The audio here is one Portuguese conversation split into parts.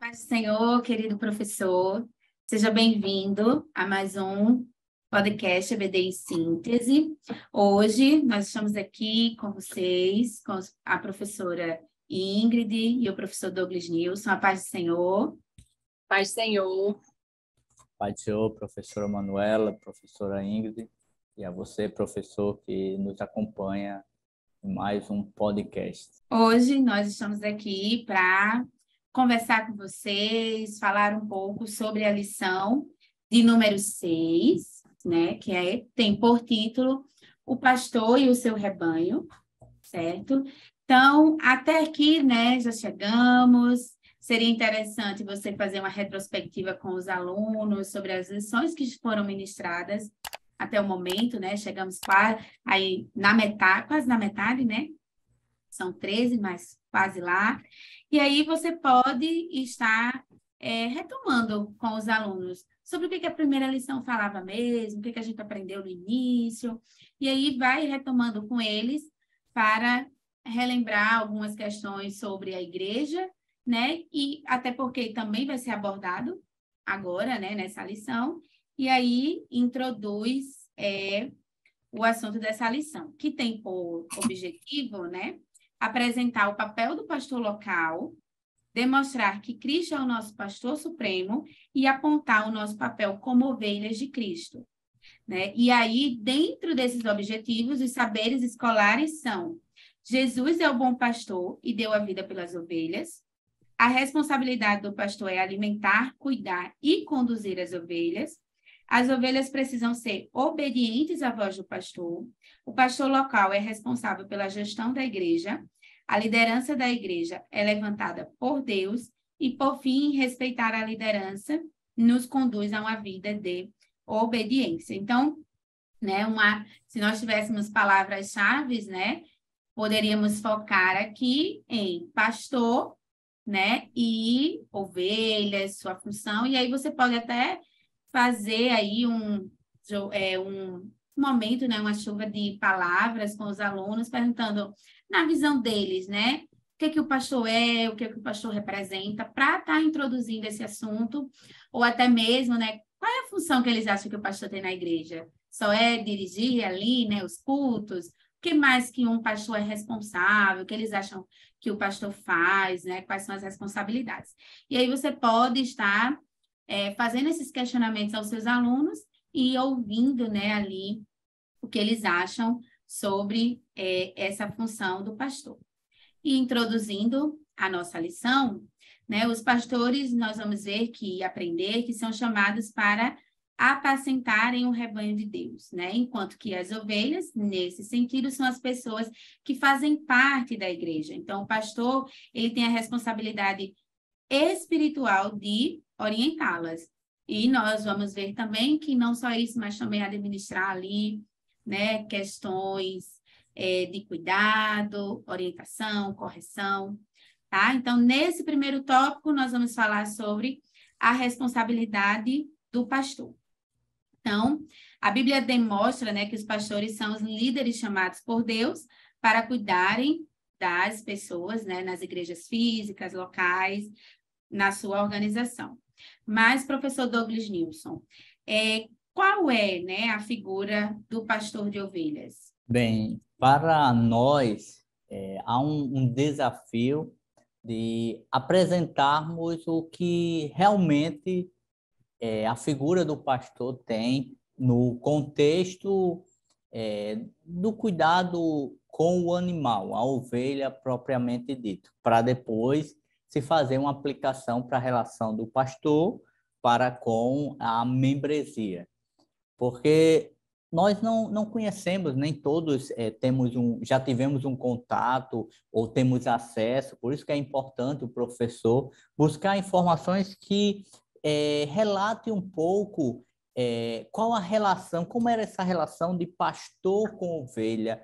Paz do Senhor, querido professor, seja bem-vindo a mais um podcast EBD em Síntese. Hoje nós estamos aqui com vocês, com a professora Ingrid e o professor Douglas Nilson. A paz do Senhor. Paz do Senhor. Paz do Senhor, professora Manuela, professora Ingrid, e a você, professor, que nos acompanha em mais um podcast. Hoje nós estamos aqui para conversar com vocês, falar um pouco sobre a lição de número 6, né, tem por título O Pastor e o Seu Rebanho, certo? Então, até aqui, né, já chegamos. Seria interessante você fazer uma retrospectiva com os alunos sobre as lições que foram ministradas até o momento, né? Chegamos quase aí na metade, quase na metade, né? São 13, mas quase lá. E aí você pode estar retomando com os alunos sobre o que a primeira lição falava mesmo, o que a gente aprendeu no início. E aí vai retomando com eles para relembrar algumas questões sobre a igreja, né? E até porque também vai ser abordado agora, né, nessa lição. E aí introduz o assunto dessa lição, que tem por objetivo, né, apresentar o papel do pastor local, demonstrar que Cristo é o nosso pastor supremo e apontar o nosso papel como ovelhas de Cristo, né? E aí, dentro desses objetivos, os saberes escolares são: Jesus é o bom pastor e deu a vida pelas ovelhas. A responsabilidade do pastor é alimentar, cuidar e conduzir as ovelhas. As ovelhas precisam ser obedientes à voz do pastor. O pastor local é responsável pela gestão da igreja. A liderança da igreja é levantada por Deus. E, por fim, respeitar a liderança nos conduz a uma vida de obediência. Então, né, se nós tivéssemos palavras-chave, né, poderíamos focar aqui em pastor, né, e ovelhas, sua função. E aí você pode até fazer aí um momento, né, uma chuva de palavras com os alunos, perguntando, na visão deles, né, o que o pastor é, o que o pastor representa, para estar introduzindo esse assunto, ou até mesmo, né, qual é a função que eles acham que o pastor tem na igreja? Só é dirigir ali, né, os cultos? O que mais que um pastor é responsável? O que eles acham que o pastor faz, né? Quais são as responsabilidades? E aí você pode estar fazendo esses questionamentos aos seus alunos e ouvindo, né, ali o que eles acham sobre essa função do pastor. E introduzindo a nossa lição, né, os pastores, nós vamos ver que aprender que são chamados para apacentarem o rebanho de Deus, né? Enquanto que as ovelhas, nesse sentido, são as pessoas que fazem parte da igreja. Então, o pastor, ele tem a responsabilidade espiritual de orientá-las. E nós vamos ver também que não só isso, mas também administrar ali, né, questões de cuidado, orientação, correção, tá? Então, nesse primeiro tópico, nós vamos falar sobre a responsabilidade do pastor. Então, a Bíblia demonstra, né, que os pastores são os líderes chamados por Deus para cuidarem das pessoas, né, nas igrejas físicas, locais, na sua organização. Mas, professor Douglas Nilson, qual é, né, a figura do pastor de ovelhas? Bem, para nós, há um desafio de apresentarmos o que realmente a figura do pastor tem no contexto do cuidado com o animal, a ovelha propriamente dito, para depois se fazer uma aplicação para a relação do pastor para com a membresia. Porque nós não conhecemos, nem todos já tivemos um contato ou temos acesso, por isso que é importante o professor buscar informações que relatem um pouco qual a relação, como era essa relação de pastor com ovelha,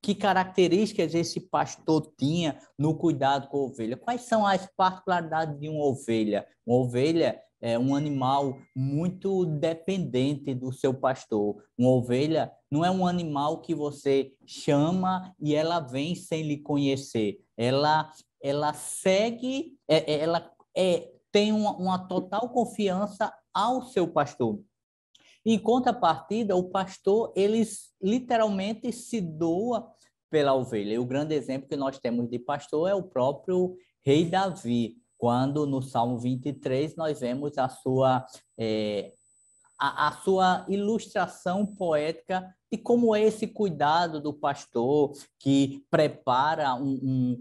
que características esse pastor tinha no cuidado com a ovelha, quais são as particularidades de uma ovelha. Uma ovelha é um animal muito dependente do seu pastor. Uma ovelha não é um animal que você chama e ela vem sem lhe conhecer. Ela segue, tem uma total confiança ao seu pastor. Em contrapartida, o pastor, ele literalmente se doa pela ovelha. E o grande exemplo que nós temos de pastor é o próprio rei Davi, quando no Salmo 23 nós vemos a sua ilustração poética de como é esse cuidado do pastor que prepara um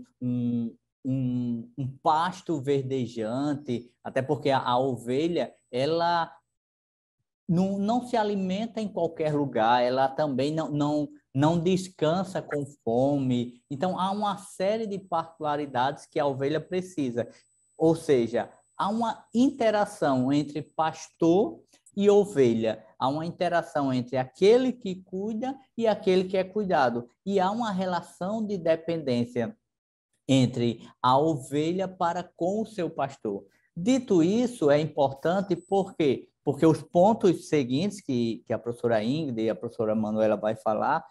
pasto verdejante, até porque a ovelha, ela não se alimenta em qualquer lugar, ela também não descansa com fome. Então, há uma série de particularidades que a ovelha precisa. Ou seja, há uma interação entre pastor e ovelha. Há uma interação entre aquele que cuida e aquele que é cuidado. E há uma relação de dependência entre a ovelha para com o seu pastor. Dito isso, é importante porque os pontos seguintes que a professora Ingrid e a professora Manuela vai falar,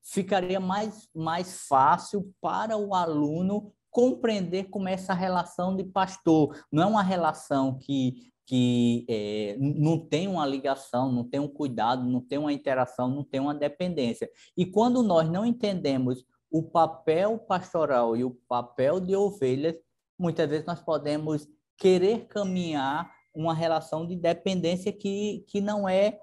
ficaria mais fácil para o aluno compreender como é essa relação de pastor. Não é uma relação que não tem uma ligação, não tem um cuidado, não tem uma interação, não tem uma dependência. E quando nós não entendemos o papel pastoral e o papel de ovelhas, muitas vezes nós podemos querer caminhar uma relação de dependência que não é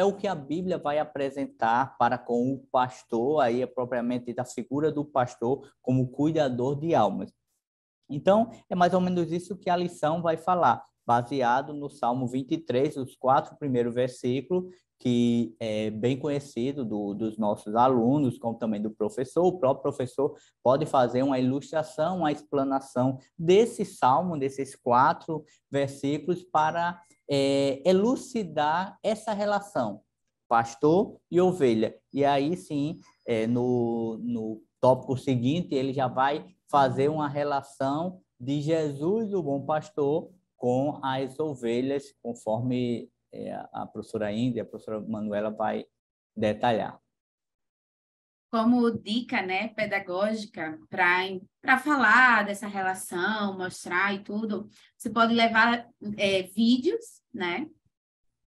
o que a Bíblia vai apresentar para com o pastor, aí é propriamente da figura do pastor como cuidador de almas. Então, é mais ou menos isso que a lição vai falar, baseado no Salmo 23, os 4 primeiros versículos, que é bem conhecido dos nossos alunos, como também do professor. O próprio professor pode fazer uma ilustração, uma explanação desse salmo, desses 4 versículos, para elucidar essa relação, pastor e ovelha. E aí sim, no tópico seguinte, ele já vai fazer uma relação de Jesus, o bom pastor, com as ovelhas, conforme a professora Ingrid e a professora Manuela vai detalhar. Como dica, né, pedagógica para falar dessa relação, mostrar e tudo, você pode levar vídeos, né,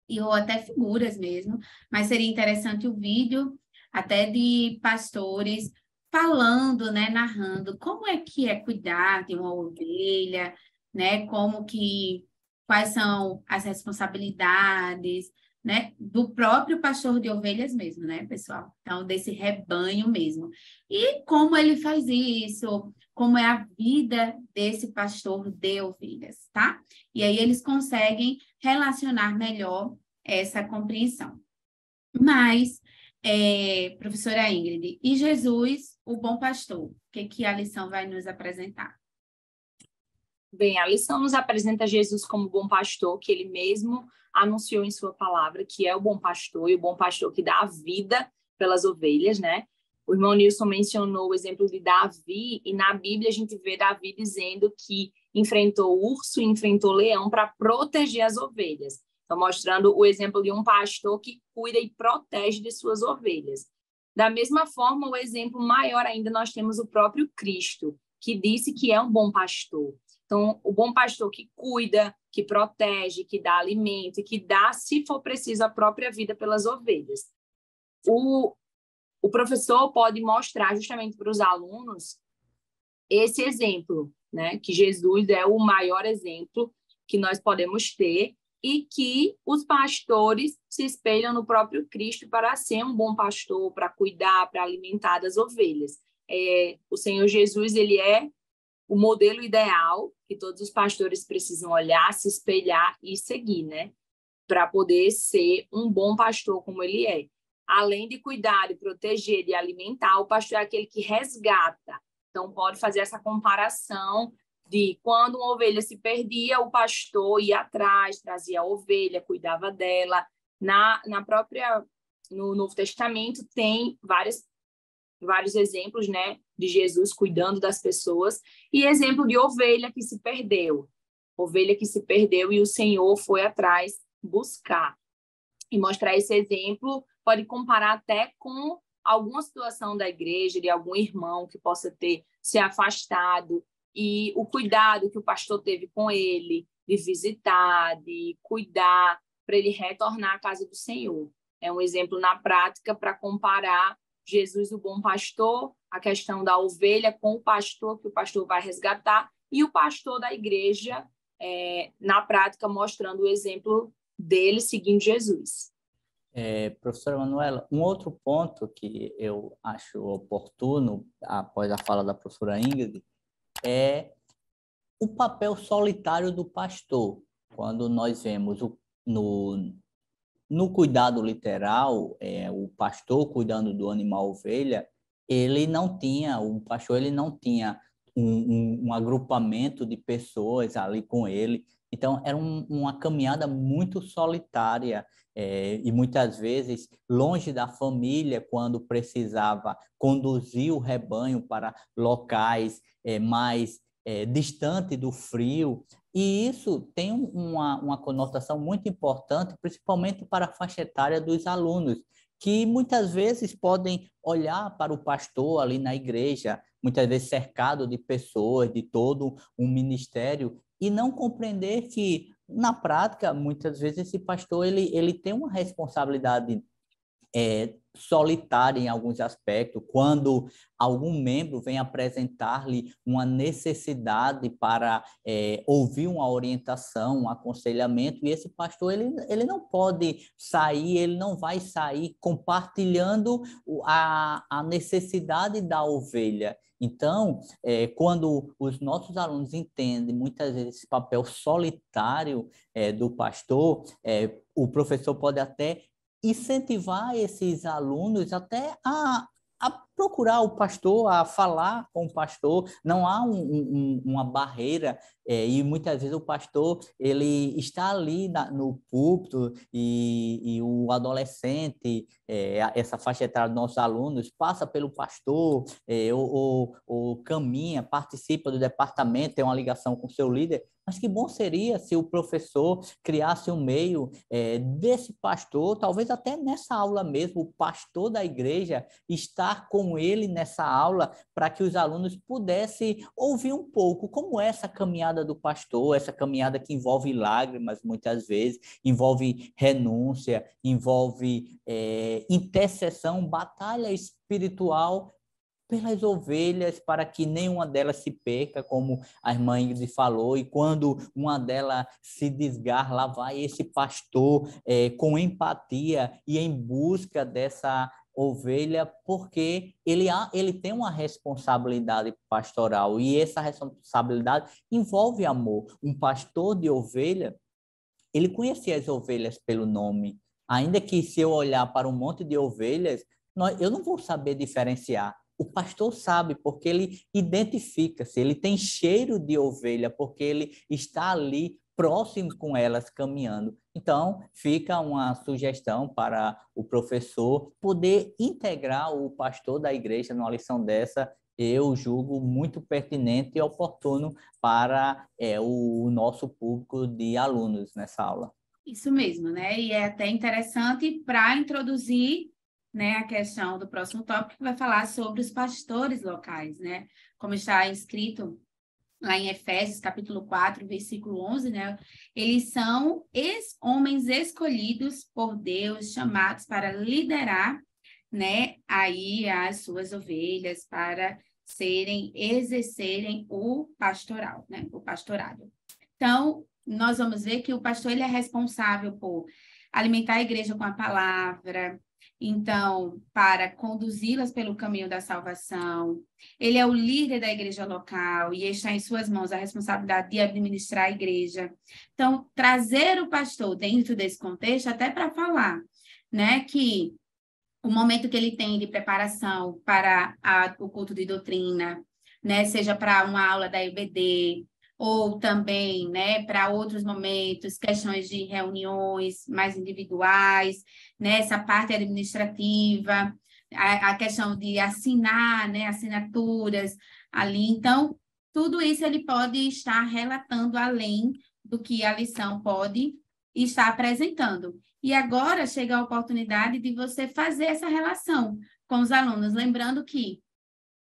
ou até figuras mesmo, mas seria interessante o vídeo até de pastores falando, né, narrando como é que é cuidar de uma ovelha, né, quais são as responsabilidades, né, do próprio pastor de ovelhas mesmo, né, pessoal? Então, desse rebanho mesmo. E como ele faz isso, como é a vida desse pastor de ovelhas, tá? E aí eles conseguem relacionar melhor essa compreensão. Mas, professora Ingrid, e Jesus, o bom pastor, o que a lição vai nos apresentar? Bem, a lição nos apresenta Jesus como bom pastor, que ele mesmo anunciou em sua palavra, que é o bom pastor, e o bom pastor que dá a vida pelas ovelhas, né? O irmão Nilson mencionou o exemplo de Davi, e na Bíblia a gente vê Davi dizendo que enfrentou urso e enfrentou leão para proteger as ovelhas. Então, mostrando o exemplo de um pastor que cuida e protege de suas ovelhas. Da mesma forma, o exemplo maior ainda, nós temos o próprio Cristo, que disse que é um bom pastor. Então, o bom pastor que cuida, que protege, que dá alimento e que dá, se for preciso, a própria vida pelas ovelhas. O professor pode mostrar justamente para os alunos esse exemplo, né? Que Jesus é o maior exemplo que nós podemos ter e que os pastores se espelham no próprio Cristo para ser um bom pastor, para cuidar, para alimentar das ovelhas. O Senhor Jesus, ele é o modelo ideal que todos os pastores precisam olhar, se espelhar e seguir, né? Para poder ser um bom pastor como ele é. Além de cuidar, de proteger, de alimentar, o pastor é aquele que resgata. Então, pode fazer essa comparação de quando uma ovelha se perdia, o pastor ia atrás, trazia a ovelha, cuidava dela. No Novo Testamento tem vários exemplos, né, de Jesus cuidando das pessoas, e exemplo de ovelha que se perdeu e o Senhor foi atrás buscar. E mostrar esse exemplo pode comparar até com alguma situação da igreja, de algum irmão que possa ter se afastado e o cuidado que o pastor teve com ele, de visitar, de cuidar, para ele retornar à casa do Senhor. É um exemplo na prática para comparar Jesus, o bom pastor, a questão da ovelha com o pastor, que o pastor vai resgatar, e o pastor da igreja, na prática, mostrando o exemplo dele seguindo Jesus. Professora Manuela, um outro ponto que eu acho oportuno, após a fala da professora Ingrid, é o papel solitário do pastor. Quando nós vemos no cuidado literal, o pastor cuidando do animal ovelha, o pastor ele não tinha um agrupamento de pessoas ali com ele. Então, era uma caminhada muito solitária, e muitas vezes longe da família, quando precisava conduzir o rebanho para locais mais distante do frio. E isso tem uma conotação muito importante, principalmente para a faixa etária dos alunos, que muitas vezes podem olhar para o pastor ali na igreja, muitas vezes cercado de pessoas, de todo um ministério, e não compreender que, na prática, muitas vezes esse pastor ele tem uma responsabilidade solitária em alguns aspectos, quando algum membro vem apresentar-lhe uma necessidade para ouvir uma orientação, um aconselhamento, e esse pastor ele não pode sair, ele não vai sair compartilhando a necessidade da ovelha. Então, quando os nossos alunos entendem muitas vezes esse papel solitário do pastor, o professor pode até incentivar esses alunos até a procurar o pastor, a falar com o pastor. Não há uma barreira, e muitas vezes o pastor ele está ali no púlpito e o adolescente, essa faixa etária dos nossos alunos, passa pelo pastor, ou caminha, participa do departamento, tem uma ligação com o seu líder. Mas que bom seria se o professor criasse um meio desse pastor, talvez até nessa aula mesmo, o pastor da igreja estar com ele nessa aula, para que os alunos pudessem ouvir um pouco como é essa caminhada do pastor, essa caminhada que envolve lágrimas muitas vezes, envolve renúncia, envolve intercessão, batalha espiritual pelas ovelhas, para que nenhuma delas se perca, como a irmã Ingrid falou, e quando uma delas se desgarra, lá vai esse pastor com empatia e em busca dessa ovelha, porque ele tem uma responsabilidade pastoral, e essa responsabilidade envolve amor. Um pastor de ovelha, ele conhecia as ovelhas pelo nome, ainda que se eu olhar para um monte de ovelhas, eu não vou saber diferenciar. O pastor sabe, porque ele identifica-se, ele tem cheiro de ovelha, porque ele está ali próximo com elas, caminhando. Então, fica uma sugestão para o professor poder integrar o pastor da igreja numa lição dessa. Eu julgo muito pertinente e oportuno para o nosso público de alunos nessa aula. Isso mesmo, né? E é até interessante para introduzir, né, a questão do próximo tópico, que vai falar sobre os pastores locais, né? Como está escrito lá em Efésios, capítulo 4, versículo 11, né? Eles são homens escolhidos por Deus, chamados para liderar, né, aí as suas ovelhas, para exercerem o pastoral, né? O pastorado. Então, nós vamos ver que o pastor ele é responsável por alimentar a igreja com a palavra, então, para conduzi-las pelo caminho da salvação. Ele é o líder da igreja local e está em suas mãos a responsabilidade de administrar a igreja. Então, trazer o pastor dentro desse contexto, até para falar, né, que o momento que ele tem de preparação para o culto de doutrina, né, seja para uma aula da IBD, ou também, né, para outros momentos, questões de reuniões mais individuais, né, essa parte administrativa, a questão de assinar, né, assinaturas ali. Então, tudo isso ele pode estar relatando além do que a lição pode estar apresentando. E agora chega a oportunidade de você fazer essa relação com os alunos, lembrando que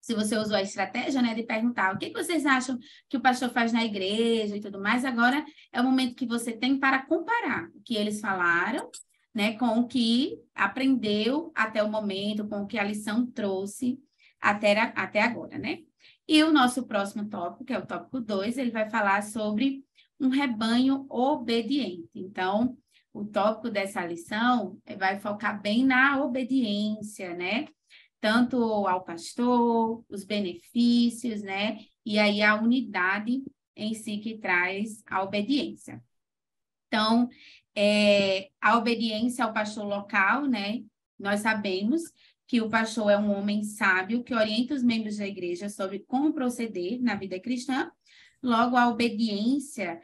se você usou a estratégia, né, de perguntar o que vocês acham que o pastor faz na igreja e tudo mais, agora é o momento que você tem para comparar o que eles falaram, né, com o que aprendeu até o momento, com o que a lição trouxe até agora, né? E o nosso próximo tópico, que é o tópico 2, ele vai falar sobre um rebanho obediente. Então, o tópico dessa lição vai focar bem na obediência, né? Tanto ao pastor, os benefícios, né? E aí a unidade em si que traz a obediência. Então, a obediência ao pastor local, né? Nós sabemos que o pastor é um homem sábio que orienta os membros da igreja sobre como proceder na vida cristã. Logo, a obediência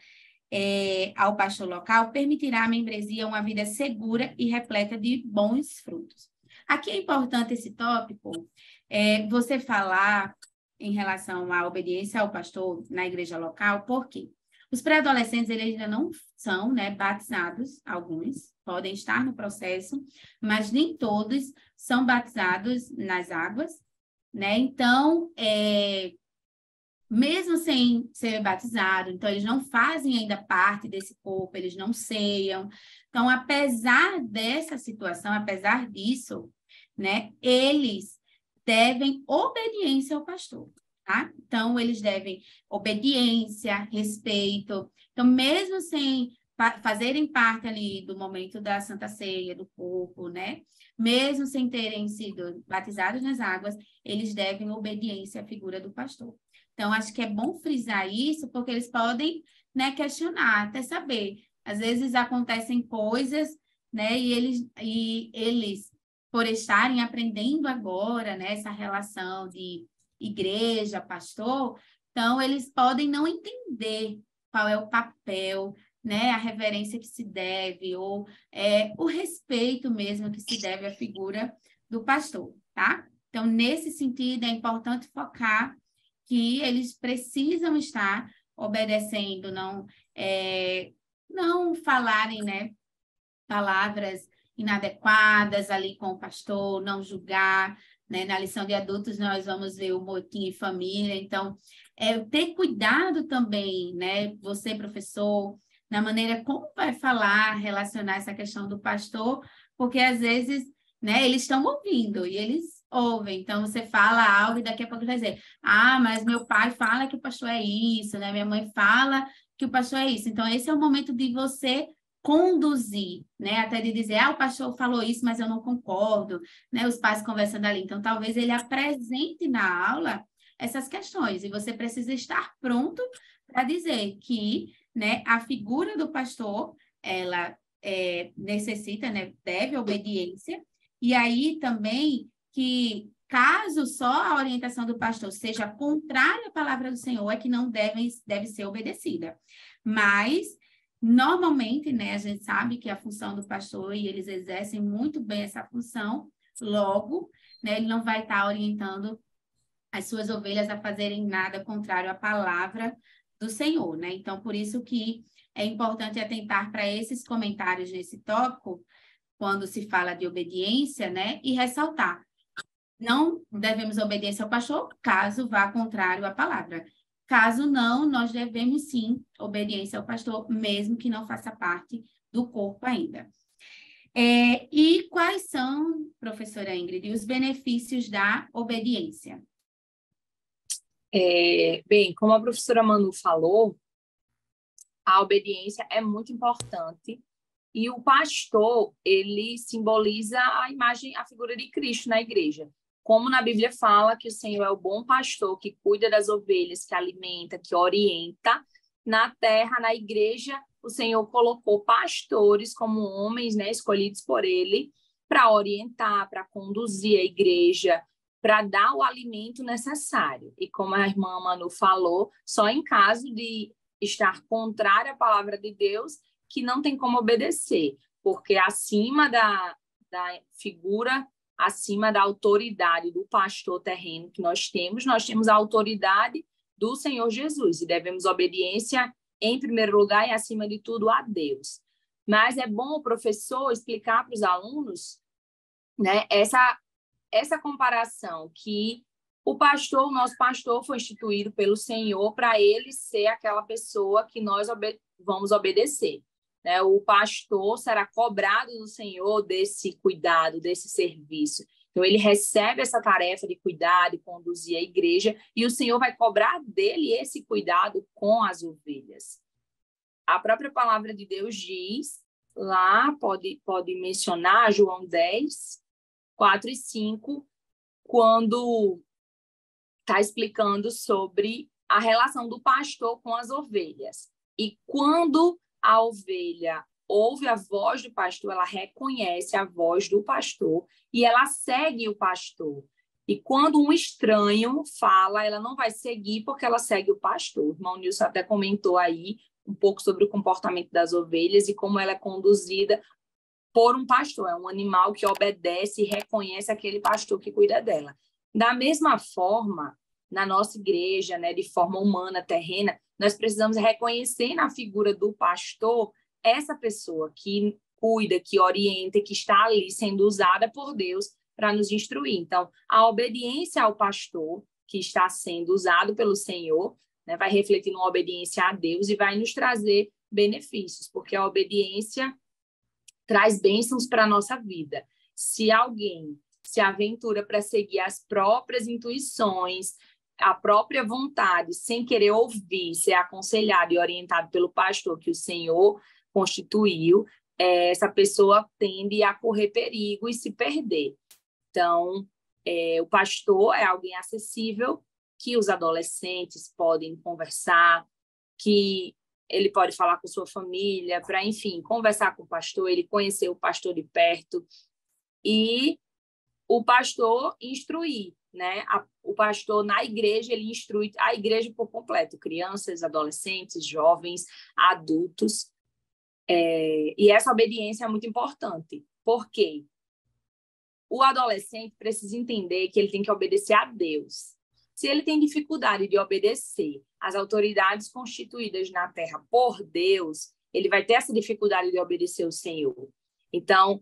ao pastor local permitirá à membresia uma vida segura e repleta de bons frutos. Aqui é importante esse tópico, você falar em relação à obediência ao pastor na igreja local, porque os pré-adolescentes eles ainda não são, né, batizados, alguns podem estar no processo, mas nem todos são batizados nas águas, né? Então, mesmo sem ser batizado, então eles não fazem ainda parte desse corpo, eles não ceiam. Então, apesar dessa situação, apesar disso, né, eles devem obediência ao pastor, tá? Então, eles devem obediência, respeito. Então, mesmo sem fazerem parte ali do momento da Santa Ceia, do corpo, né? Mesmo sem terem sido batizados nas águas, eles devem obediência à figura do pastor. Então, acho que é bom frisar isso, porque eles podem, né, questionar, até saber. Às vezes acontecem coisas, né, e eles por estarem aprendendo agora, né, essa relação de igreja, pastor, então eles podem não entender qual é o papel, né, a reverência que se deve, ou o respeito mesmo que se deve à figura do pastor, tá? Então, nesse sentido, é importante focar que eles precisam estar obedecendo, não falarem, né, palavras inadequadas ali com o pastor, não julgar, né? Na lição de adultos nós vamos ver o motim e família, então, ter cuidado também, né, você, professor, na maneira como vai falar, relacionar essa questão do pastor, porque às vezes, né, eles estão ouvindo e eles ouvem, então você fala algo e daqui a pouco vai dizer, mas meu pai fala que o pastor é isso, né, minha mãe fala que o pastor é isso, então esse é o momento de você conduzir, né, até de dizer, o pastor falou isso, mas eu não concordo, né, os pais conversando ali, então talvez ele apresente na aula essas questões, e você precisa estar pronto para dizer que, né, a figura do pastor, ela necessita, né, deve obediência, e aí também que caso só a orientação do pastor seja contrária à palavra do Senhor, é que não deve ser obedecida. Mas, normalmente, né, a gente sabe que a função do pastor, e eles exercem muito bem essa função, logo, né, ele não vai estar orientando as suas ovelhas a fazerem nada contrário à palavra do Senhor, né? Então, por isso que é importante atentar para esses comentários nesse tópico, quando se fala de obediência, né? E ressaltar, não devemos obediência ao pastor, caso vá contrário à palavra. Caso não, nós devemos sim obediência ao pastor, mesmo que não faça parte do corpo ainda. E quais são, professora Ingrid, os benefícios da obediência? Bem, como a professora Manu falou, a obediência é muito importante e o pastor, ele simboliza a imagem, a figura de Cristo na igreja. Como na Bíblia fala que o Senhor é o bom pastor que cuida das ovelhas, que alimenta, que orienta, na terra, na igreja, o Senhor colocou pastores como homens, né, escolhidos por ele, para orientar, para conduzir a igreja, para dar o alimento necessário. E como a irmã Manu falou, só em caso de estar contrária à palavra de Deus, que não tem como obedecer, porque acima da figura, acima da autoridade do pastor terreno que nós temos a autoridade do Senhor Jesus, e devemos obediência em primeiro lugar e, acima de tudo, a Deus. Mas é bom o professor explicar para os alunos, né, essa comparação, que O nosso pastor foi instituído pelo Senhor para ele ser aquela pessoa que nós vamos obedecer, né? O pastor será cobrado do Senhor desse cuidado, desse serviço. Então, ele recebe essa tarefa de cuidar, de conduzir a igreja, e o Senhor vai cobrar dele esse cuidado com as ovelhas. A própria palavra de Deus diz, lá, pode mencionar João 10, 4 e 5, quando está explicando sobre a relação do pastor com as ovelhas. E quando a ovelha ouve a voz do pastor, ela reconhece a voz do pastor e ela segue o pastor. E quando um estranho fala, ela não vai seguir porque ela segue o pastor. O irmão Nilson até comentou aí um pouco sobre o comportamento das ovelhas e como ela é conduzida por um pastor. É um animal que obedece e reconhece aquele pastor que cuida dela. Da mesma forma, na nossa igreja, né, de forma humana, terrena, nós precisamos reconhecer na figura do pastor essa pessoa que cuida, que orienta, que está ali sendo usada por Deus para nos instruir. Então, a obediência ao pastor, que está sendo usado pelo Senhor, né, vai refletir numa obediência a Deus e vai nos trazer benefícios, porque a obediência traz bênçãos para a nossa vida. Se alguém se aventura para seguir as próprias intuições, a própria vontade, sem querer ouvir, ser aconselhado e orientado pelo pastor que o Senhor constituiu, essa pessoa tende a correr perigo e se perder. Então, o pastor é alguém acessível, que os adolescentes podem conversar, que ele pode falar com sua família, para, enfim, conversar com o pastor, ele conhecer o pastor de perto, e o pastor instruir, né? O pastor na igreja, ele instrui a igreja por completo, crianças, adolescentes, jovens, adultos, e essa obediência é muito importante. Por quê? O adolescente precisa entender que ele tem que obedecer a Deus. Se ele tem dificuldade de obedecer às autoridades constituídas na terra por Deus, ele vai ter essa dificuldade de obedecer o Senhor. Então,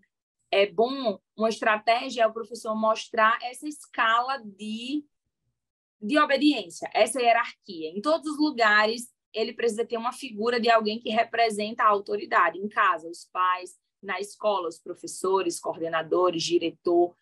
é bom, uma estratégia é o professor mostrar essa escala de obediência, essa hierarquia. Em todos os lugares, ele precisa ter uma figura de alguém que representa a autoridade. Em casa, os pais, na escola, os professores, coordenadores, diretor,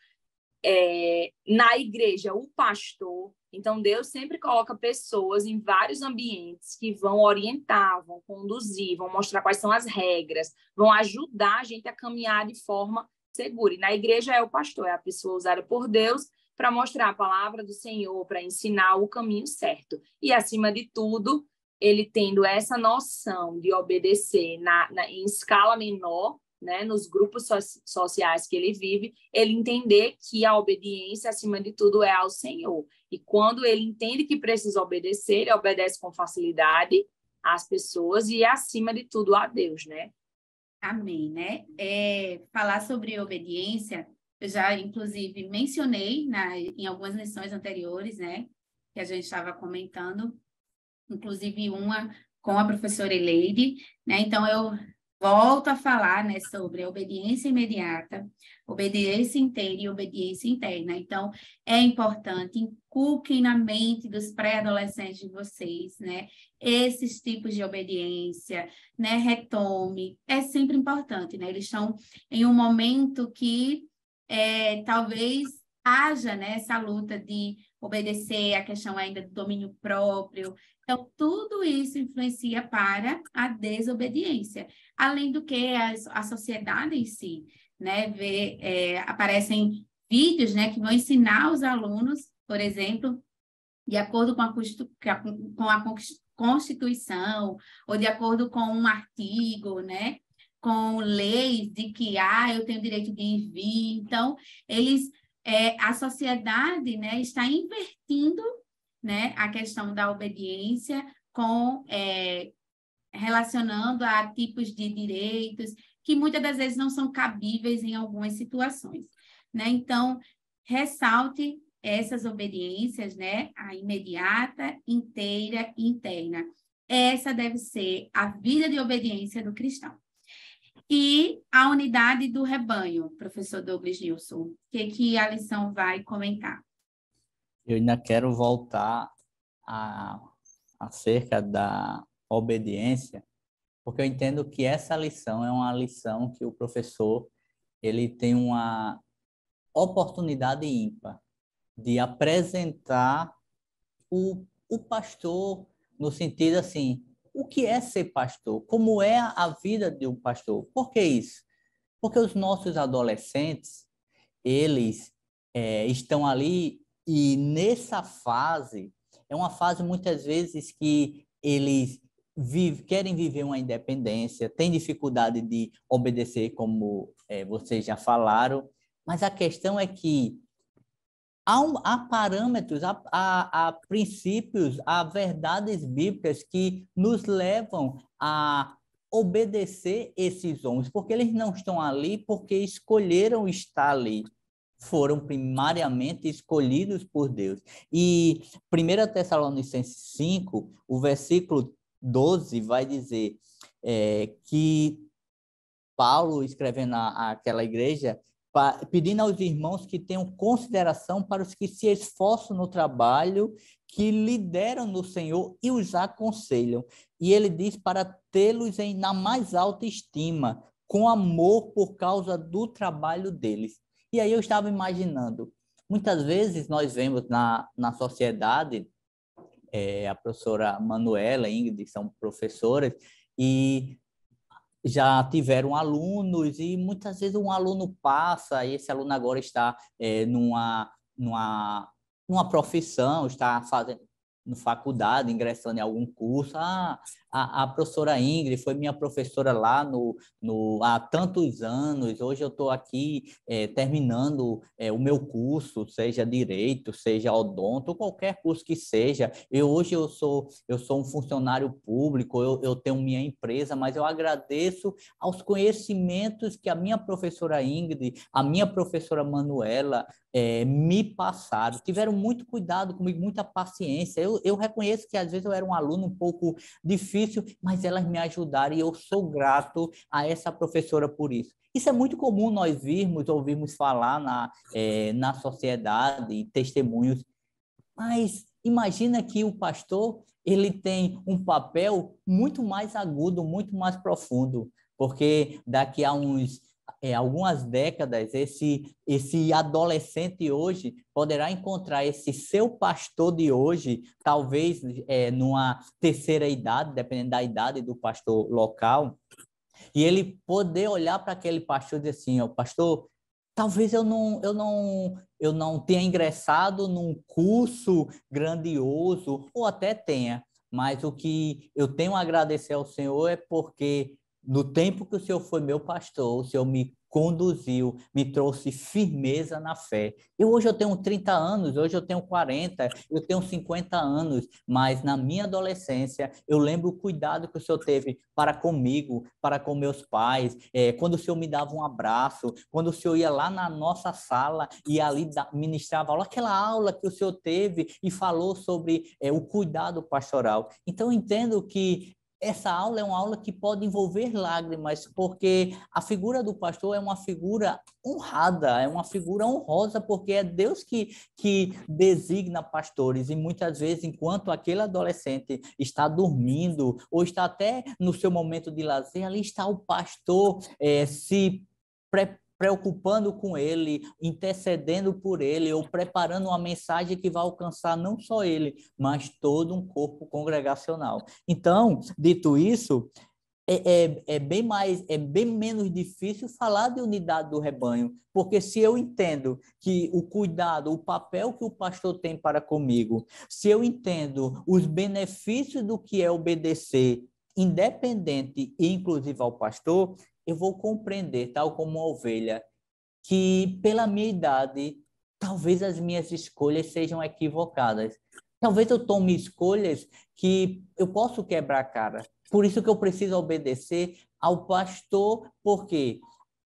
na igreja, o pastor. Então, Deus sempre coloca pessoas em vários ambientes que vão orientar, vão conduzir, vão mostrar quais são as regras, vão ajudar a gente a caminhar de forma segura. E na igreja é o pastor, é a pessoa usada por Deus para mostrar a palavra do Senhor, para ensinar o caminho certo. E, acima de tudo, ele tendo essa noção de obedecer em escala menor, né, nos grupos sociais que ele vive, ele entender que a obediência, acima de tudo, é ao Senhor. E quando ele entende que precisa obedecer, ele obedece com facilidade às pessoas e, acima de tudo, a Deus, né? Amém, né? Falar sobre obediência, eu já, inclusive, mencionei em algumas lições anteriores, né, que a gente estava comentando, inclusive uma com a professora Eleide, né? Então, eu volto a falar, né, sobre a obediência imediata, obediência inteira e obediência interna. Então, é importante, inculquem na mente dos pré-adolescentes de vocês, né, esses tipos de obediência, né, retome, é sempre importante, né, eles estão em um momento que talvez haja, né, essa luta de obedecer, a questão ainda do domínio próprio. Então, tudo isso influencia para a desobediência. Além do que a sociedade em si, né, aparecem vídeos, né, que vão ensinar os alunos, por exemplo, de acordo com a Constituição, ou de acordo com um artigo, né, com leis de que eu tenho direito de ir e vir. Então, a sociedade, né, está invertindo, né, a questão da obediência relacionando a tipos de direitos que muitas das vezes não são cabíveis em algumas situações, né? Então, ressalte essas obediências, né? A imediata, inteira e interna. Essa deve ser a vida de obediência do cristão. E a unidade do rebanho, professor Douglas Nilson, que a lição vai comentar? Eu ainda quero voltar a, acerca da obediência, porque eu entendo que essa lição é uma lição que o professor ele tem uma oportunidade ímpar de apresentar o pastor no sentido assim, o que é ser pastor? Como é a vida de um pastor? Por que isso? Porque os nossos adolescentes, eles estão ali e nessa fase, é uma fase muitas vezes que eles querem viver uma independência, têm dificuldade de obedecer, como vocês já falaram, mas a questão é que há parâmetros, há princípios, há verdades bíblicas que nos levam a obedecer esses homens, porque eles não estão ali porque escolheram estar ali. Foram primariamente escolhidos por Deus. E 1 Tessalonicenses 5, o versículo 12 vai dizer que Paulo, escrevendo àquela igreja, pedindo aos irmãos que tenham consideração para os que se esforçam no trabalho, que lideram no Senhor e os aconselham. E ele diz para tê-los na mais alta estima, com amor por causa do trabalho deles. E aí eu estava imaginando, muitas vezes nós vemos na sociedade, a professora Manuela, Ingrid, são professoras, e já tiveram alunos e muitas vezes um aluno passa e esse aluno agora está numa profissão, está fazendo faculdade, ingressando em algum curso. A professora Ingrid foi minha professora lá há tantos anos, hoje eu estou aqui terminando o meu curso, seja direito, seja odonto, qualquer curso que seja. Hoje eu sou um funcionário público, eu tenho minha empresa, mas eu agradeço aos conhecimentos que a minha professora Ingrid, a minha professora Manuela, me passaram, tiveram muito cuidado comigo, muita paciência. Eu reconheço que às vezes eu era um aluno um pouco difícil, mas elas me ajudaram e eu sou grato a essa professora por isso. Isso é muito comum nós ouvirmos falar na sociedade, testemunhos, mas imagina que o pastor ele tem um papel muito mais agudo, muito mais profundo, porque daqui a algumas décadas, esse adolescente hoje poderá encontrar esse seu pastor de hoje, talvez numa terceira idade, dependendo da idade do pastor local, e ele poder olhar para aquele pastor e dizer assim, ó, pastor, talvez eu não tenha ingressado num curso grandioso, ou até tenha, mas o que eu tenho a agradecer ao Senhor é porque no tempo que o Senhor foi meu pastor, o Senhor me conduziu, me trouxe firmeza na fé. Hoje eu tenho 30 anos, hoje eu tenho 40, eu tenho 50 anos, mas na minha adolescência eu lembro o cuidado que o Senhor teve para comigo, para com meus pais, quando o Senhor me dava um abraço, quando o Senhor ia lá na nossa sala e ali ministrava aula, aquela aula que o Senhor teve e falou sobre o cuidado pastoral. Então eu entendo que essa aula é uma aula que pode envolver lágrimas, porque a figura do pastor é uma figura honrada, é uma figura honrosa, porque é Deus que designa pastores, e muitas vezes, enquanto aquele adolescente está dormindo, ou está até no seu momento de lazer, ali está o pastor se preocupando com ele, intercedendo por ele, ou preparando uma mensagem que vai alcançar não só ele, mas todo um corpo congregacional. Então, dito isso, é bem menos difícil falar de unidade do rebanho, porque se eu entendo que o cuidado, o papel que o pastor tem para comigo, se eu entendo os benefícios do que é obedecer, independente e inclusive ao pastor, eu vou compreender, tal como uma ovelha, que pela minha idade, talvez as minhas escolhas sejam equivocadas. Talvez eu tome escolhas que eu posso quebrar a cara. Por isso que eu preciso obedecer ao pastor, porque,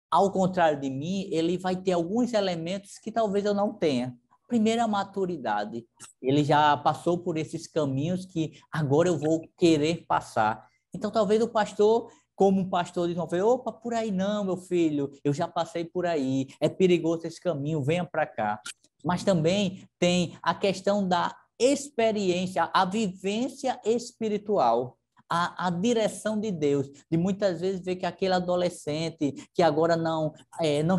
ao contrário de mim, ele vai ter alguns elementos que talvez eu não tenha. Primeiro, a maturidade. Ele já passou por esses caminhos que agora eu vou querer passar. Então, talvez o pastor, como um pastor diz, opa, por aí não, meu filho, eu já passei por aí, é perigoso esse caminho, venha para cá. mas também tem a questão da experiência, a vivência espiritual, a direção de Deus, de muitas vezes ver que aquele adolescente que agora não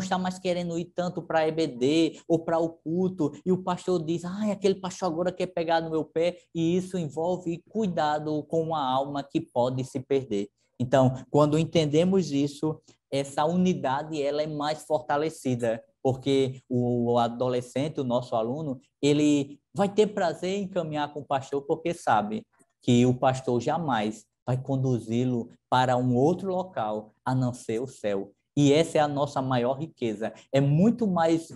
está mais querendo ir tanto para a EBD ou para o culto, e o pastor diz, aquele pastor agora quer pegar no meu pé, e isso envolve cuidado com uma alma que pode se perder. Então, quando entendemos isso, essa unidade ela é mais fortalecida, porque o adolescente, o nosso aluno, ele vai ter prazer em caminhar com o pastor, porque sabe que o pastor jamais vai conduzi-lo para um outro local, a não ser o céu. E essa é a nossa maior riqueza. É muito mais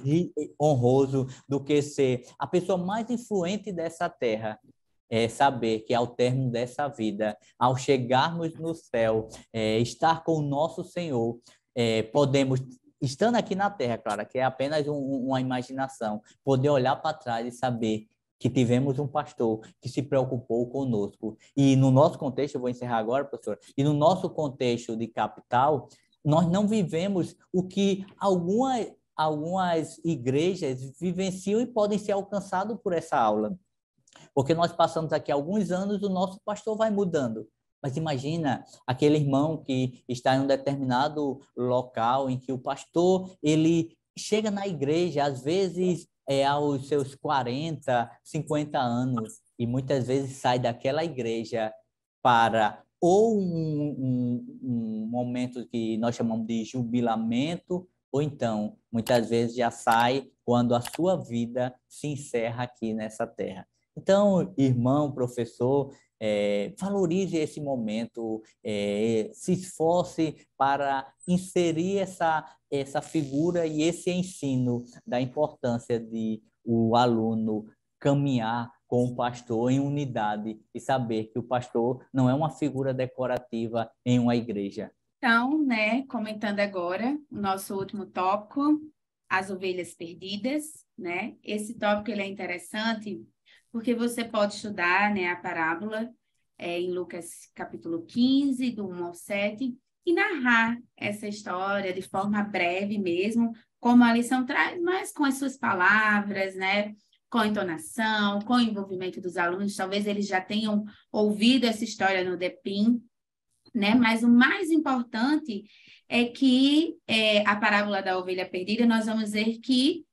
honroso do que ser a pessoa mais influente dessa terra. É saber que ao término dessa vida, ao chegarmos no céu, estar com o nosso Senhor, podemos, estando aqui na terra, claro, que é apenas uma imaginação, poder olhar para trás e saber que tivemos um pastor que se preocupou conosco. E no nosso contexto, eu vou encerrar agora, professor, e no nosso contexto de capital, nós não vivemos o que algumas igrejas vivenciam e podem ser alcançados por essa aula. Porque nós passamos aqui alguns anos, o nosso pastor vai mudando. Mas imagina aquele irmão que está em um determinado local em que o pastor, ele chega na igreja, às vezes aos seus 40, 50 anos, e muitas vezes sai daquela igreja para ou um momento que nós chamamos de jubilamento, ou então, muitas vezes já sai quando a sua vida se encerra aqui nessa terra. Então, irmão, professor, valorize esse momento, se esforce para inserir essa figura e esse ensino da importância de o aluno caminhar com o pastor em unidade e saber que o pastor não é uma figura decorativa em uma igreja. Então, né, comentando agora o nosso último tópico, as ovelhas perdidas, né? Esse tópico ele é interessante porque você pode estudar, né, a parábola em Lucas capítulo 15, do 1 ao 7, e narrar essa história de forma breve mesmo, como a lição traz, mas com as suas palavras, né? Com entonação, com o envolvimento dos alunos. Talvez eles já tenham ouvido essa história no DEPIM, né? Mas o mais importante é que a parábola da ovelha perdida, nós vamos ver que,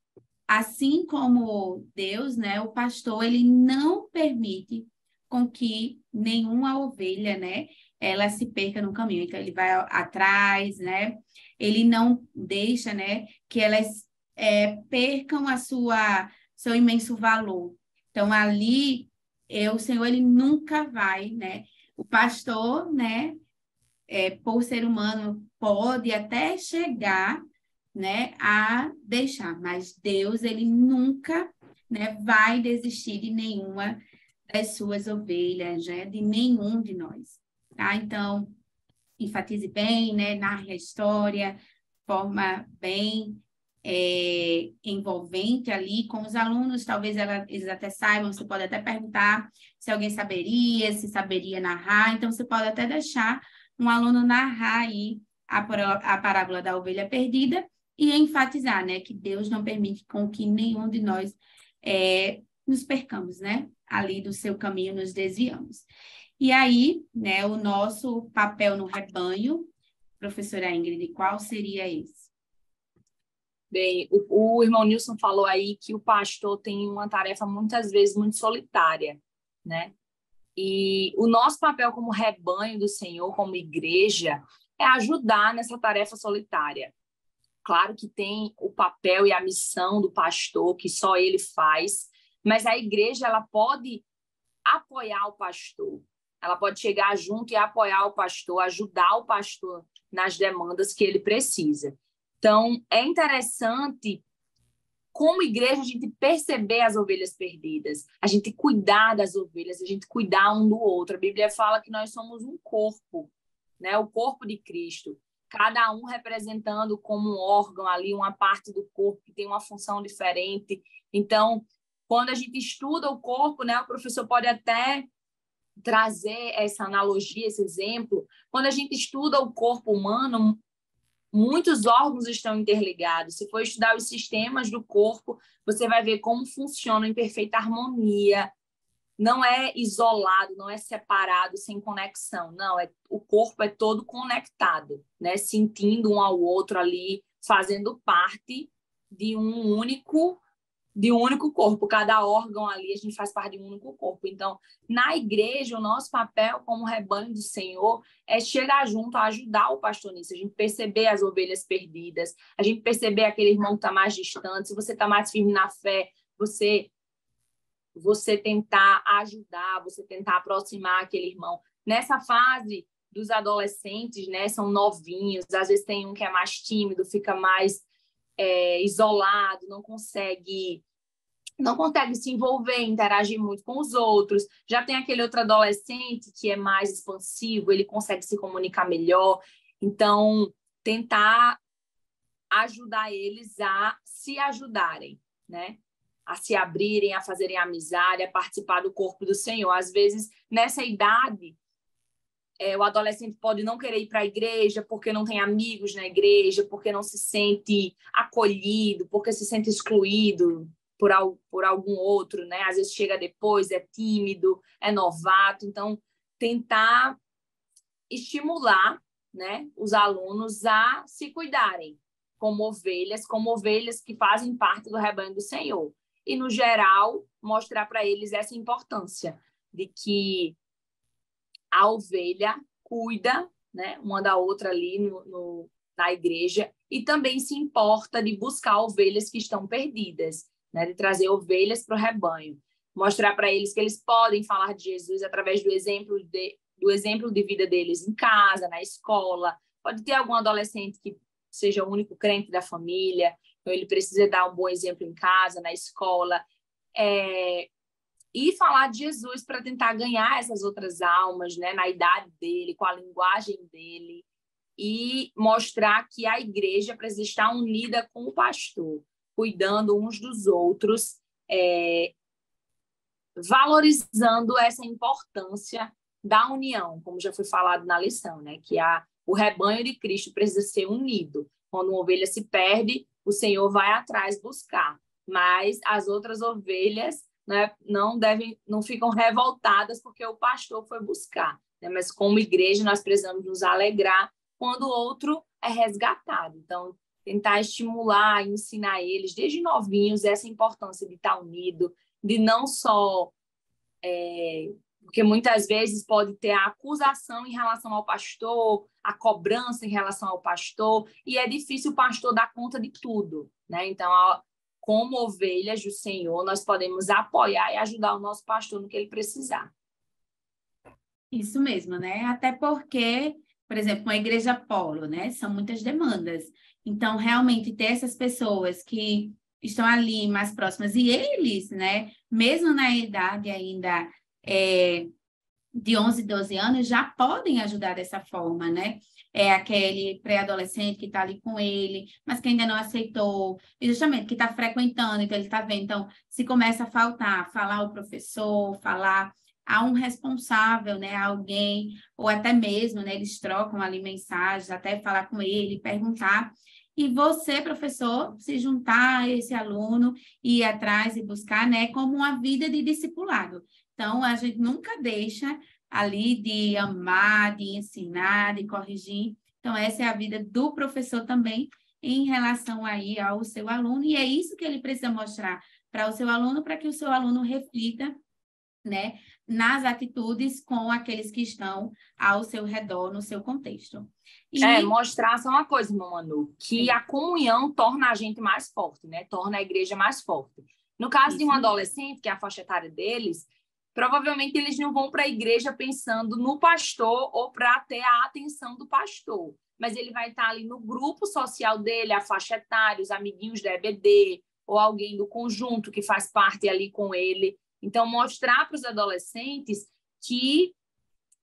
assim como Deus, né, o pastor, ele não permite com que nenhuma ovelha, né, ela se perca no caminho. Então, ele vai atrás, né? Ele não deixa, né, que elas percam seu imenso valor. Então, ali, o Senhor, ele nunca vai, né? O pastor, né, por ser humano, pode até chegar, né, a deixar, mas Deus, ele nunca, né, vai desistir de nenhuma das suas ovelhas, né, de nenhum de nós, tá? Então, enfatize bem, né, narre a história, forma bem envolvente ali com os alunos, talvez eles até saibam, você pode até perguntar se alguém saberia, se saberia narrar, então você pode até deixar um aluno narrar aí a parábola da ovelha perdida e enfatizar, né, que Deus não permite com que nenhum de nós nos percamos, né, ali do seu caminho, nos desviamos. E aí, né, o nosso papel no rebanho, professora Ingrid, qual seria esse? Bem, o irmão Nilson falou aí que o pastor tem uma tarefa muitas vezes muito solitária, né? E o nosso papel como rebanho do Senhor, como igreja, é ajudar nessa tarefa solitária. Claro que tem o papel e a missão do pastor, que só ele faz, mas a igreja ela pode apoiar o pastor, ela pode chegar junto e apoiar o pastor, ajudar o pastor nas demandas que ele precisa. Então, é interessante, como igreja, a gente perceber as ovelhas perdidas, a gente cuidar das ovelhas, a gente cuidar um do outro. A Bíblia fala que nós somos um corpo, né? O corpo de Cristo. Cada um representando como um órgão ali, uma parte do corpo que tem uma função diferente. Então, quando a gente estuda o corpo, né, o professor pode até trazer essa analogia, esse exemplo. Quando a gente estuda o corpo humano, muitos órgãos estão interligados. Se for estudar os sistemas do corpo, você vai ver como funcionam em perfeita harmonia. Não é isolado, não é separado, sem conexão. Não, o corpo é todo conectado, né? Sentindo um ao outro ali, fazendo parte de um único corpo. Cada órgão ali, a gente faz parte de um único corpo. Então, na igreja, o nosso papel como rebanho do Senhor é chegar junto, ajudar o pastor nisso, a gente perceber as ovelhas perdidas, a gente perceber aquele irmão que está mais distante. Se você está mais firme na fé, você tentar ajudar, você tentar aproximar aquele irmão. Nessa fase dos adolescentes, né, são novinhos, às vezes tem um que é mais tímido, fica mais isolado, não consegue se envolver, interagir muito com os outros. Já tem aquele outro adolescente que é mais expansivo, ele consegue se comunicar melhor. Então, tentar ajudar eles a se ajudarem, né? A se abrirem, a fazerem amizade, a participar do corpo do Senhor. Às vezes, nessa idade, o adolescente pode não querer ir para a igreja porque não tem amigos na igreja, porque não se sente acolhido, porque se sente excluído por algum outro, né? Às vezes chega depois, é tímido, é novato. Então, tentar estimular, né, os alunos a se cuidarem como ovelhas que fazem parte do rebanho do Senhor. E, no geral, mostrar para eles essa importância de que a ovelha cuida, né, uma da outra ali na igreja, e também se importa de buscar ovelhas que estão perdidas, né, de trazer ovelhas para o rebanho. Mostrar para eles que eles podem falar de Jesus através do exemplo de vida deles em casa, na escola. Pode ter algum adolescente que seja o único crente da família, então ele precisa dar um bom exemplo em casa, na escola, e falar de Jesus para tentar ganhar essas outras almas, né, na idade dele, com a linguagem dele, e mostrar que a igreja precisa estar unida com o pastor, cuidando uns dos outros, valorizando essa importância da união, como já foi falado na lição, né, que o rebanho de Cristo precisa ser unido. Quando uma ovelha se perde, o Senhor vai atrás buscar, mas as outras ovelhas, né, não ficam revoltadas porque o pastor foi buscar, né? Mas como igreja nós precisamos nos alegrar quando o outro é resgatado. Então, tentar estimular, ensinar eles desde novinhos essa importância de estar unido, de não só porque muitas vezes pode ter a acusação em relação ao pastor, a cobrança em relação ao pastor, e é difícil o pastor dar conta de tudo, né? Então, como ovelhas do Senhor, nós podemos apoiar e ajudar o nosso pastor no que ele precisar. Isso mesmo, né? Até porque, por exemplo, uma igreja polo, né? São muitas demandas. Então, realmente, ter essas pessoas que estão ali mais próximas, e eles, né? Mesmo na idade ainda de 11, 12 anos, já podem ajudar dessa forma, né? É aquele pré-adolescente que está ali com ele, mas que ainda não aceitou, e justamente que está frequentando, então ele está vendo. Então, se começa a faltar, falar ao professor, falar a um responsável, né, a alguém, ou até mesmo, né, eles trocam ali mensagens, até falar com ele, perguntar, e você, professor, se juntar a esse aluno, ir atrás e buscar, né, como uma vida de discipulado. Então, a gente nunca deixa ali de amar, de ensinar, de corrigir. Então, essa é a vida do professor também em relação aí ao seu aluno, e é isso que ele precisa mostrar para o seu aluno, para que o seu aluno reflita, né, nas atitudes com aqueles que estão ao seu redor, no seu contexto. Mostrar só uma coisa, meu Manu, que sim, a comunhão torna a gente mais forte, né? Torna a igreja mais forte. No caso de um adolescente, que é a faixa etária deles, provavelmente eles não vão para a igreja pensando no pastor ou para ter a atenção do pastor, mas ele vai estar ali no grupo social dele, a faixa etária, os amiguinhos da EBD, ou alguém do conjunto que faz parte ali com ele. Então, mostrar para os adolescentes que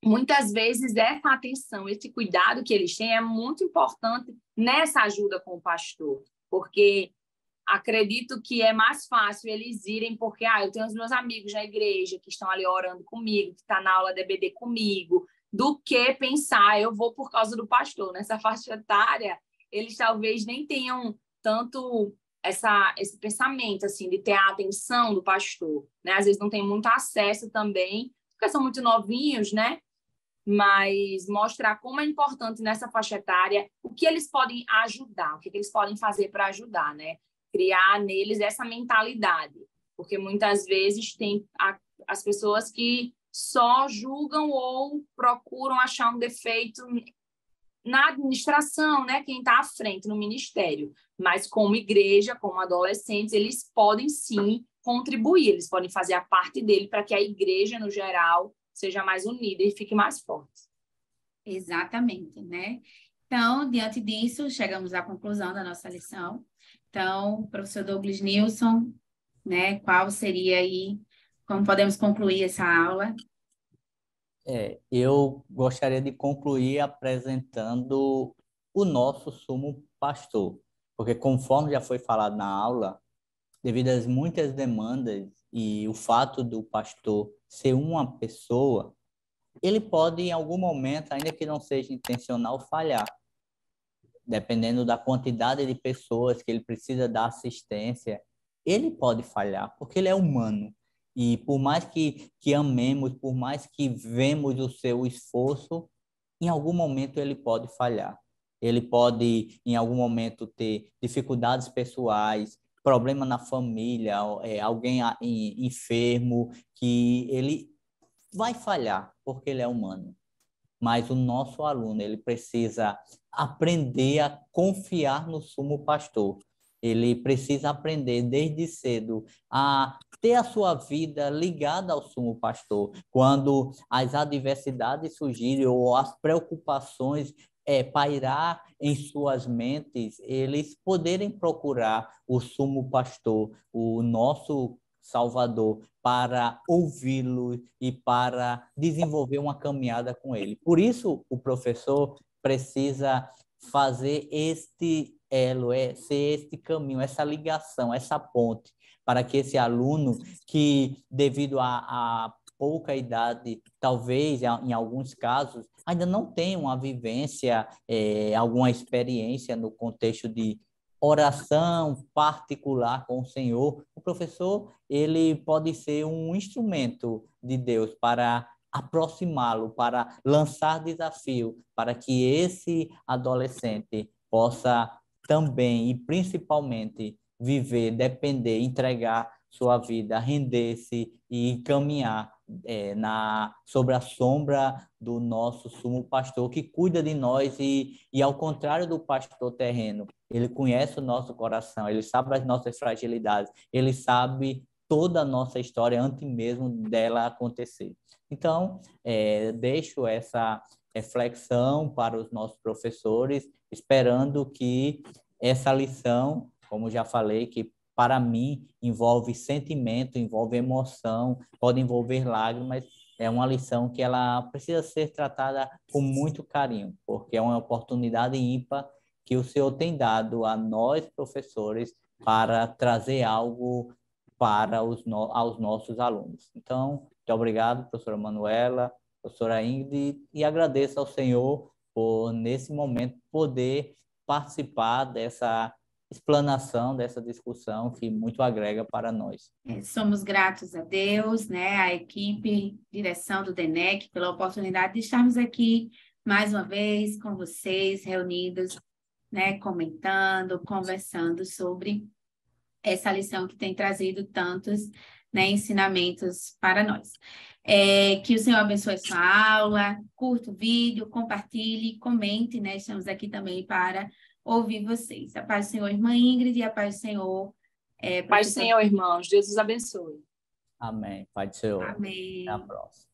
muitas vezes essa atenção, esse cuidado que eles têm é muito importante nessa ajuda com o pastor, porque acredito que é mais fácil eles irem porque eu tenho os meus amigos na igreja que estão ali orando comigo, que estão na aula da EBD comigo, do que pensar, eu vou por causa do pastor. Nessa faixa etária, eles talvez nem tenham tanto esse pensamento, assim, de ter a atenção do pastor, né? Às vezes não tem muito acesso também, porque são muito novinhos, né? Mas mostrar como é importante nessa faixa etária o que eles podem ajudar, o que eles podem fazer para ajudar, né? Criar neles essa mentalidade, porque muitas vezes tem as pessoas que só julgam ou procuram achar um defeito na administração, né? Quem está à frente no ministério. Mas como igreja, como adolescentes, eles podem sim contribuir, eles podem fazer a parte dele para que a igreja, no geral, seja mais unida e fique mais forte. Exatamente, né? Então, diante disso, chegamos à conclusão da nossa lição. Então, professor Douglas Nilson, né? Qual seria aí, como podemos concluir essa aula? Eu gostaria de concluir apresentando o nosso sumo pastor, porque conforme já foi falado na aula, devido às muitas demandas e o fato do pastor ser uma pessoa, ele pode, em algum momento, ainda que não seja intencional, falhar. Dependendo da quantidade de pessoas que ele precisa dar assistência, ele pode falhar, porque ele é humano. E por mais que amemos, por mais que vemos o seu esforço, em algum momento ele pode falhar. Ele pode, em algum momento, ter dificuldades pessoais, problema na família, alguém enfermo, que ele vai falhar, porque ele é humano. Mas o nosso aluno, ele precisa aprender a confiar no sumo pastor. Ele precisa aprender desde cedo a ter a sua vida ligada ao sumo pastor. Quando as adversidades surgirem ou as preocupações pairar em suas mentes, eles poderem procurar o sumo pastor, o nosso Salvador, para ouvi-lo e para desenvolver uma caminhada com ele. Por isso, o professor precisa fazer este elo, ser este caminho, essa ligação, essa ponte, para que esse aluno que, devido a pouca idade, talvez, em alguns casos, ainda não tenha uma vivência, alguma experiência no contexto de oração particular com o Senhor, o professor ele pode ser um instrumento de Deus para aproximá-lo, para lançar desafio, para que esse adolescente possa também e principalmente viver, depender, entregar sua vida, render-se e caminhar sobre a sombra do nosso sumo pastor, que cuida de nós e ao contrário do pastor terreno, ele conhece o nosso coração, ele sabe as nossas fragilidades, ele sabe toda a nossa história antes mesmo dela acontecer. Então, deixo essa reflexão para os nossos professores, esperando que essa lição, como já falei, que para mim envolve sentimento, envolve emoção, pode envolver lágrimas, é uma lição que ela precisa ser tratada com muito carinho, porque é uma oportunidade ímpar que o Senhor tem dado a nós, professores, para trazer algo para aos nossos alunos. Então, muito obrigado, professora Manuela, professora Ingrid, e agradeço ao Senhor por, nesse momento, poder participar dessa explanação, dessa discussão que muito agrega para nós. Somos gratos a Deus, né, a equipe, direção do DENEC, pela oportunidade de estarmos aqui mais uma vez com vocês, reunidos, né, comentando, conversando sobre essa lição que tem trazido tantos, né, ensinamentos para nós. Que o Senhor abençoe a sua aula, curta o vídeo, compartilhe, comente, né? Estamos aqui também para ouvir vocês. A paz do Senhor, irmã Ingrid, e a paz do Senhor. Paz do Senhor, irmãos. Deus os abençoe. Amém. Pai do Senhor. Amém. Até a próxima.